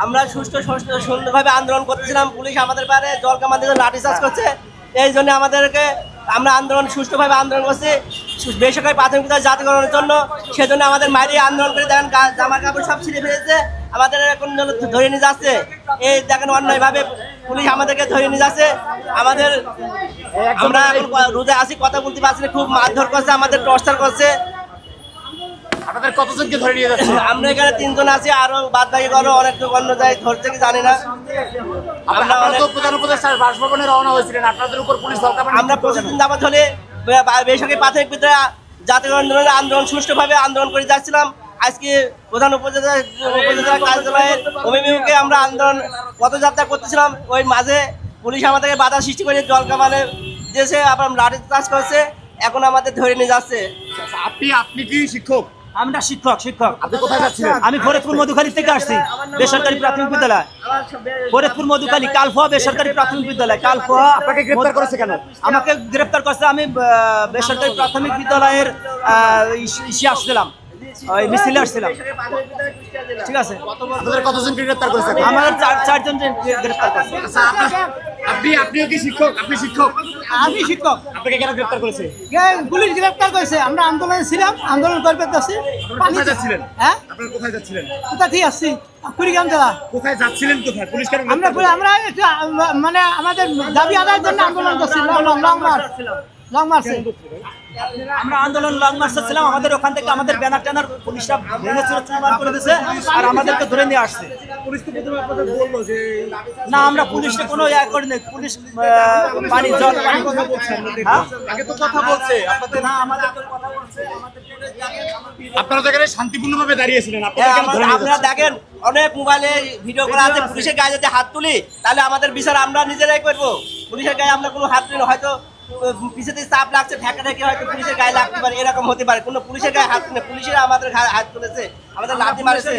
আমরা সুন্দরভাবে আন্দোলন করতেছিলাম, পুলিশ আমাদের পারে জল কামান দিয়ে লাঠিচার্জ করছে। এই জন্য আমাদেরকে আমরা সুষ্ঠুভাবে আন্দোলন করছি বেসরকারি প্রাথমিক বিদ্যালয় জাতীয়করণের জন্য। সেজন্য আমাদের মায়ের আন্দোলন করে দেখেন জামা কাপড় সব ছিঁড়ে ফেলেছে, আমাদের এখন ধরে নিয়ে যাচ্ছে। এই দেখেন অন্যায়ভাবে পুলিশ আমাদেরকে ধরে নিয়ে যাচ্ছে। আমরা এখন রোজে আসি, কথা বলতে পারছি না, খুব মারধর করছে, আমাদের টর্চার করছে। আপনাদের কতজনকে ধরে নিয়ে যাচ্ছে? আমরা এখানে 3 জন আছি, আরো বাদ বাকি করো অনেক অন্য জায়গায় ধরছে কি জানি না। আপনারা তো প্রধান উপদেষ্টার বাসভবনে রওনা হয়েছিলেন, আপনাদের উপর পুলিশ আমরা প্রতিদিন যাবত হলে বেসরকারি প্রাথমিক বিদ্যালয় জাতীয়করণ আন্দোলন সুষ্ঠুভাবে আন্দোলন করে যাচ্ছিলাম। আজকে প্রধান উপজেলা কার্যালয়ের অভিমুখে আমরা আন্দোলন পদযাত্রা করতেছিলাম। ওই মাঝে পুলিশ আমাদেরকে বাধা সৃষ্টি করে জল কামানে দিয়েছে, আবার লাঠি চার্জ করছে, এখন আমাদের ধরে নিয়ে যাচ্ছে। আপনি কি শিক্ষক? আমরা শিক্ষক। আপনি কোথায় যাচ্ছিলেন? আমি ফরিদপুর মধুখালী থেকে আসছি, বেসরকারি প্রাথমিক বিদ্যালয় ফরিদপুর মধুখালী কালফোয়া বেসরকারি প্রাথমিক বিদ্যালয় কালফোয়া। আপনাকে গ্রেফতার করেছে কেন? আমাকে গ্রেফতার করছে, আমি বেসরকারি প্রাথমিক বিদ্যালয়ের ইসে আসছিলাম, ওই মিছিলে আসছিলাম। ঠিক আছে, আপনাদের কতজনকে গ্রেফতার করেছে? আমাদের 4জন গ্রেফতার করছে। আপনিও কি শিক্ষক? আপনি শিক্ষক? আমি শিক্ষক। আপনাকে কেন গ্রেফতার করেছে? পুলিশ গ্রেফতার করেছে, আমরা আন্দোলনে ছিলাম, আন্দোলন করতে আসছি। কোথায় যাচ্ছিলেন? হ্যাঁ, আপনারা কোথায় যাচ্ছিলেন? কোথা থেকে আসছি? কুড়িগ্রাম জেলা। কোথায় যাচ্ছিলেন? কোথায়? পুলিশ কেন? আমরা একটু মানে আমাদের দাবি আদায়ের জন্য আন্দোলন করছি, লং মার্চ। আমরা আন্দোলন লং মার্চে ছিলাম, আমাদের ওখান থেকে আমাদের ব্যানার ট্যানার পুলিশরা ভেঙে চুরমার করে দিয়েছে, আর আমাদেরকে ধরে নিয়ে আসছে। না, আমরা পুলিশকে কোনো ইয়া করিনি, পুলিশ পানি জল কথা বলছে। আগে তো কথা বলছে আপনাদের। না, আমাদের কথা বলছে। আপনারা তো এখানে শান্তিপূর্ণভাবে দাঁড়িয়েছিলেন, আপনারা কেন ধরে নিয়ে আপনারা যাচ্ছে? দেখেন অনেক মোবাইলে ভিডিও করা আছে, পুলিশের গায়ে যদি হাত তুলি তাহলে আমাদের বিচার আমরা নিজেরাই করবো। পুলিশের গায়ে আমরা কোনো হাত তুলি না, হয়তো পিছিয়ে দিয়ে চাপ লাগছে, ঠেকা ঠেকে হয়তো পুলিশের গায়ে লাগতে পারে, এরকম হতে পারে। কোনো পুলিশের গায়ে হাত তুলে পুলিশের আমাদের হাত তুলেছে, আমাদের লাঠি মারেছে।